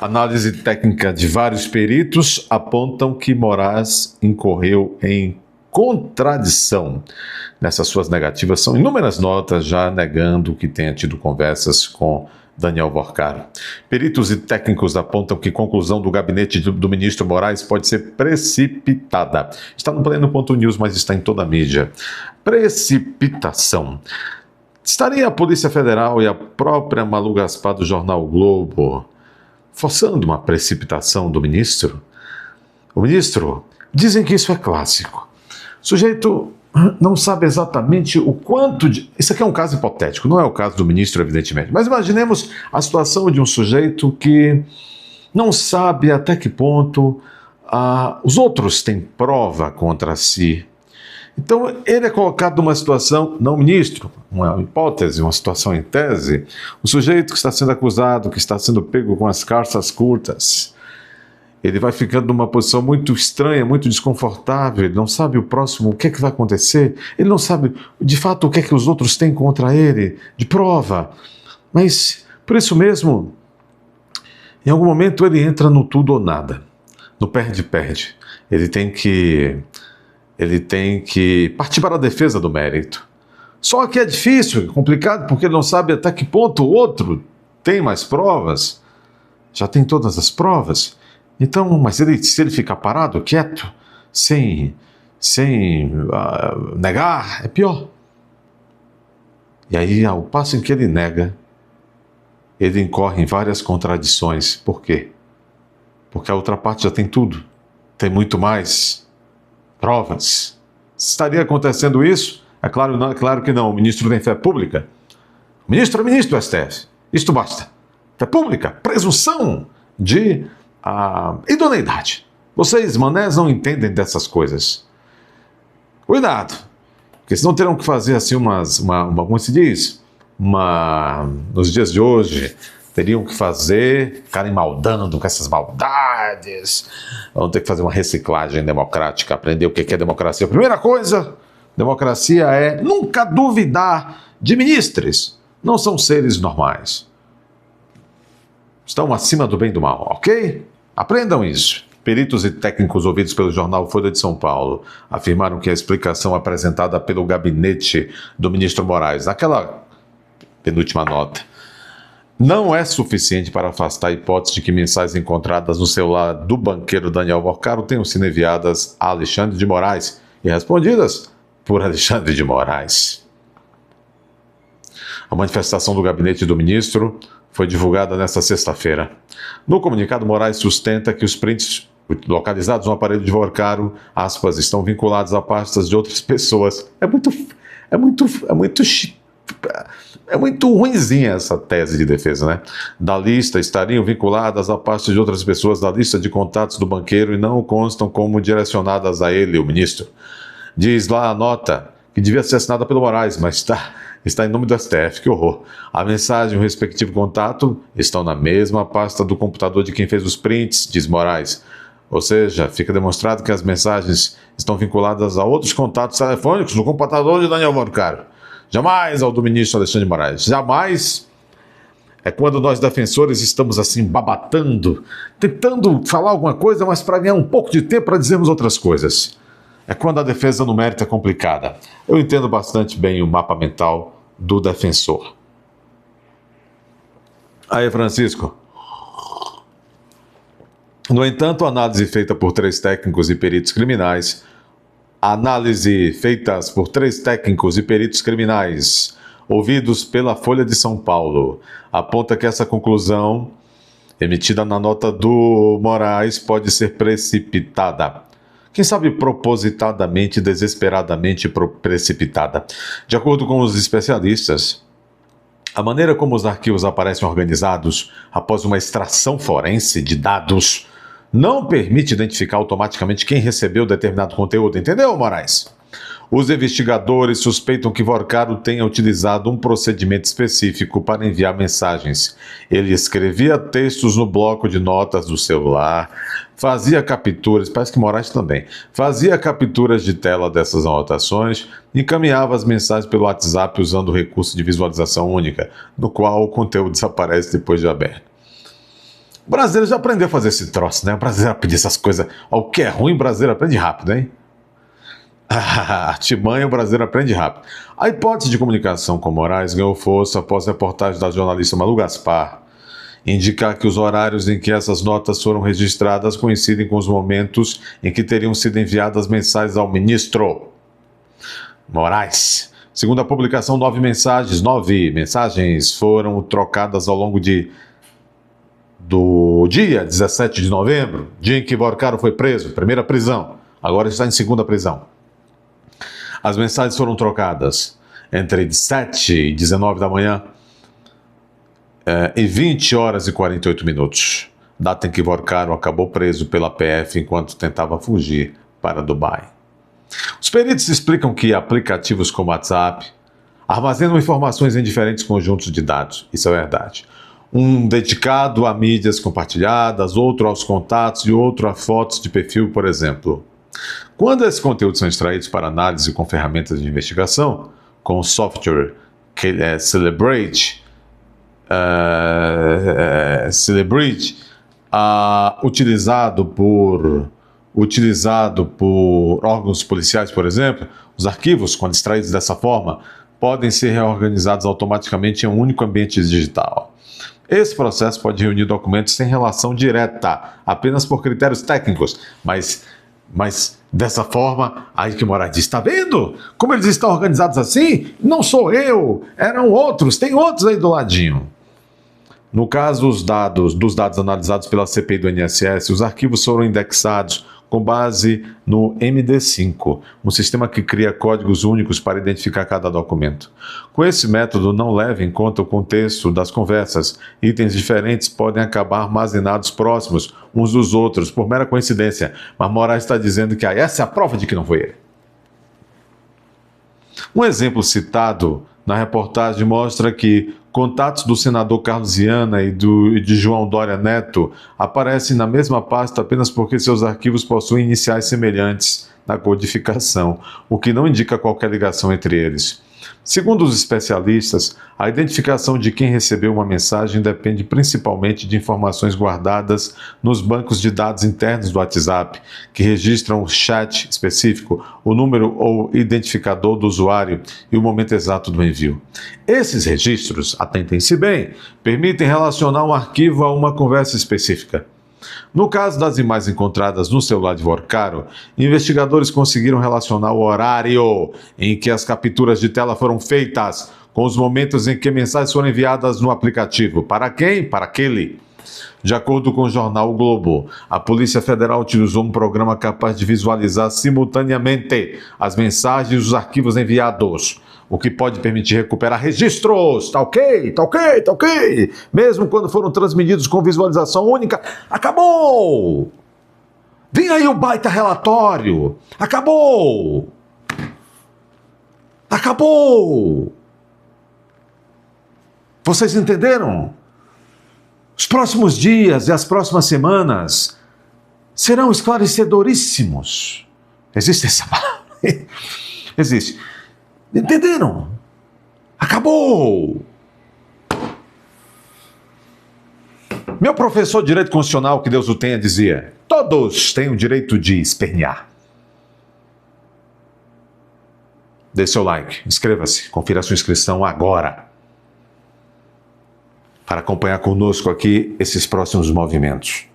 Análise técnica de vários peritos apontam que Moraes incorreu em contradição. Nessas suas negativas, são inúmeras notas já negando que tenha tido conversas com Daniel Worcaro. Peritos e técnicos apontam que a conclusão do gabinete do ministro Moraes pode ser precipitada. Está no Pleno.news, mas está em toda a mídia. Precipitação. Estaria a Polícia Federal e a própria Malu Gaspar do jornal o Globo forçando uma precipitação do ministro? O ministro, dizem que isso é clássico. O sujeito não sabe exatamente o quanto de... Isso aqui é um caso hipotético, não é o caso do ministro, evidentemente. Mas imaginemos a situação de um sujeito que não sabe até que ponto os outros têm prova contra si. Então, ele é colocado numa situação, não ministro, uma hipótese, uma situação em tese, o sujeito que está sendo acusado, que está sendo pego com as calças curtas, ele vai ficando numa posição muito estranha, muito desconfortável, ele não sabe o próximo, o que é que vai acontecer, ele não sabe, de fato, o que é que os outros têm contra ele, de prova. Mas, por isso mesmo, em algum momento ele entra no tudo ou nada, no perde-perde. Ele tem que partir para a defesa do mérito. Só que é difícil, é complicado, porque ele não sabe até que ponto o outro tem mais provas, já tem todas as provas. Então, mas se ele ficar parado, quieto, sem negar, é pior. E aí, ao passo em que ele nega, ele incorre em várias contradições. Por quê? Porque a outra parte já tem tudo, tem muito mais provas. Estaria acontecendo isso? É claro, não, é claro que não. O ministro tem fé pública. O ministro é ministro do STF. Isto basta. Fé pública, presunção de idoneidade. Vocês, manés, não entendem dessas coisas. Cuidado, porque senão terão que fazer assim como se diz? Nos dias de hoje, teriam que ficarem maldando com essas maldades. Vão ter que fazer uma reciclagem democrática, aprender o que é democracia. A primeira coisa, democracia é nunca duvidar de ministros. Não são seres normais. Estão acima do bem e do mal, ok? Aprendam isso. Peritos e técnicos ouvidos pelo jornal Folha de São Paulo afirmaram que a explicação apresentada pelo gabinete do ministro Moraes, naquela penúltima nota, não é suficiente para afastar a hipótese de que mensagens encontradas no celular do banqueiro Daniel Worcaro tenham sido enviadas a Alexandre de Moraes e respondidas por Alexandre de Moraes. A manifestação do gabinete do ministro foi divulgada nesta sexta-feira. No comunicado, Moraes sustenta que os prints localizados no aparelho de Worcaro, aspas, estão vinculados a pastas de outras pessoas. É muito ruinzinha essa tese de defesa, né? Da lista estariam vinculadas a pastas de outras pessoas da lista de contatos do banqueiro e não constam como direcionadas a ele, o ministro. Diz lá a nota que devia ser assinada pelo Moraes, mas está em nome do STF, que horror. A mensagem e o respectivo contato estão na mesma pasta do computador de quem fez os prints, diz Moraes. Ou seja, fica demonstrado que as mensagens estão vinculadas a outros contatos telefônicos no computador de Daniel Worcaro. Jamais ao do ministro Alexandre de Moraes. Jamais é quando nós defensores estamos assim babatando, tentando falar alguma coisa, mas para ganhar um pouco de tempo para dizermos outras coisas. É quando a defesa no mérito é complicada. Eu entendo bastante bem o mapa mental do defensor. Aí, Francisco. No entanto, a análise feita por três técnicos e peritos criminais, ouvidos pela Folha de São Paulo, aponta que essa conclusão, emitida na nota do Moraes, pode ser precipitada. Quem sabe propositadamente, desesperadamente precipitada. De acordo com os especialistas, a maneira como os arquivos aparecem organizados após uma extração forense de dados não permite identificar automaticamente quem recebeu determinado conteúdo. Entendeu, Moraes? Os investigadores suspeitam que Worcaro tenha utilizado um procedimento específico para enviar mensagens. Ele escrevia textos no bloco de notas do celular, fazia capturas, parece que Moraes também, fazia capturas de tela dessas anotações e encaminhava as mensagens pelo WhatsApp usando o recurso de visualização única, no qual o conteúdo desaparece depois de aberto. O brasileiro já aprendeu a fazer esse troço, né? O brasileiro aprende essas coisas. Ó, o que é ruim, o brasileiro aprende rápido, hein? Artimanha, o brasileiro aprende rápido. A hipótese de comunicação com Moraes ganhou força após a reportagem da jornalista Malu Gaspar indicar que os horários em que essas notas foram registradas coincidem com os momentos em que teriam sido enviadas mensagens ao ministro Moraes. Segundo a publicação, 9 mensagens foram trocadas ao longo do dia 17 de novembro, dia em que Vorcaro foi preso, primeira prisão, agora está em segunda prisão. As mensagens foram trocadas entre 7 e 19 da manhã e 20 horas e 48 minutos, data em que Vorcaro acabou preso pela PF enquanto tentava fugir para Dubai. Os peritos explicam que aplicativos como WhatsApp armazenam informações em diferentes conjuntos de dados, isso é verdade. Um dedicado a mídias compartilhadas, outro aos contatos e outro a fotos de perfil, por exemplo. Quando esses conteúdos são extraídos para análise com ferramentas de investigação, com o software Celebrate, utilizado por órgãos policiais, por exemplo, os arquivos, quando extraídos dessa forma, podem ser reorganizados automaticamente em um único ambiente digital. Esse processo pode reunir documentos sem relação direta, apenas por critérios técnicos, mas dessa forma, aí que Moraes diz, está vendo? Como eles estão organizados assim? Não sou eu, eram outros, tem outros aí do ladinho. No caso dos dados analisados pela CPI do INSS, os arquivos foram indexados com base no MD5, um sistema que cria códigos únicos para identificar cada documento. Com esse método, não leva em conta o contexto das conversas. Itens diferentes podem acabar armazenados próximos uns dos outros, por mera coincidência, mas Moraes está dizendo que essa é a prova de que não foi ele. Um exemplo citado na reportagem mostra que contatos do senador Carlos Viana e de João Dória Neto aparecem na mesma pasta apenas porque seus arquivos possuem iniciais semelhantes na codificação, o que não indica qualquer ligação entre eles. Segundo os especialistas, a identificação de quem recebeu uma mensagem depende principalmente de informações guardadas nos bancos de dados internos do WhatsApp, que registram o chat específico, o número ou identificador do usuário e o momento exato do envio. Esses registros, atentem-se bem, permitem relacionar um arquivo a uma conversa específica. No caso das imagens encontradas no celular de Vorcaro, investigadores conseguiram relacionar o horário em que as capturas de tela foram feitas com os momentos em que mensagens foram enviadas no aplicativo. Para quem? Para aquele. De acordo com o jornal O Globo, a Polícia Federal utilizou um programa capaz de visualizar simultaneamente as mensagens e os arquivos enviados, o que pode permitir recuperar registros. Tá ok? Mesmo quando foram transmitidos com visualização única, acabou! Vem aí o baita relatório! Acabou! Vocês entenderam? Os próximos dias e as próximas semanas serão esclarecedoríssimos. Existe essa palavra? Existe. Entenderam? Acabou! Meu professor de Direito Constitucional, que Deus o tenha, dizia: todos têm o direito de espernear. Dê seu like, inscreva-se, confira a sua inscrição agora, para acompanhar conosco aqui esses próximos movimentos.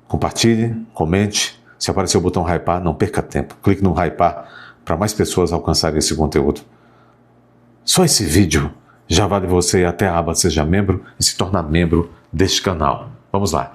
Compartilhe, comente. Se aparecer o botão hypar, não perca tempo. Clique no hypar para mais pessoas alcançarem esse conteúdo. Só esse vídeo já vale você ir até a aba Seja Membro e se tornar membro deste canal. Vamos lá.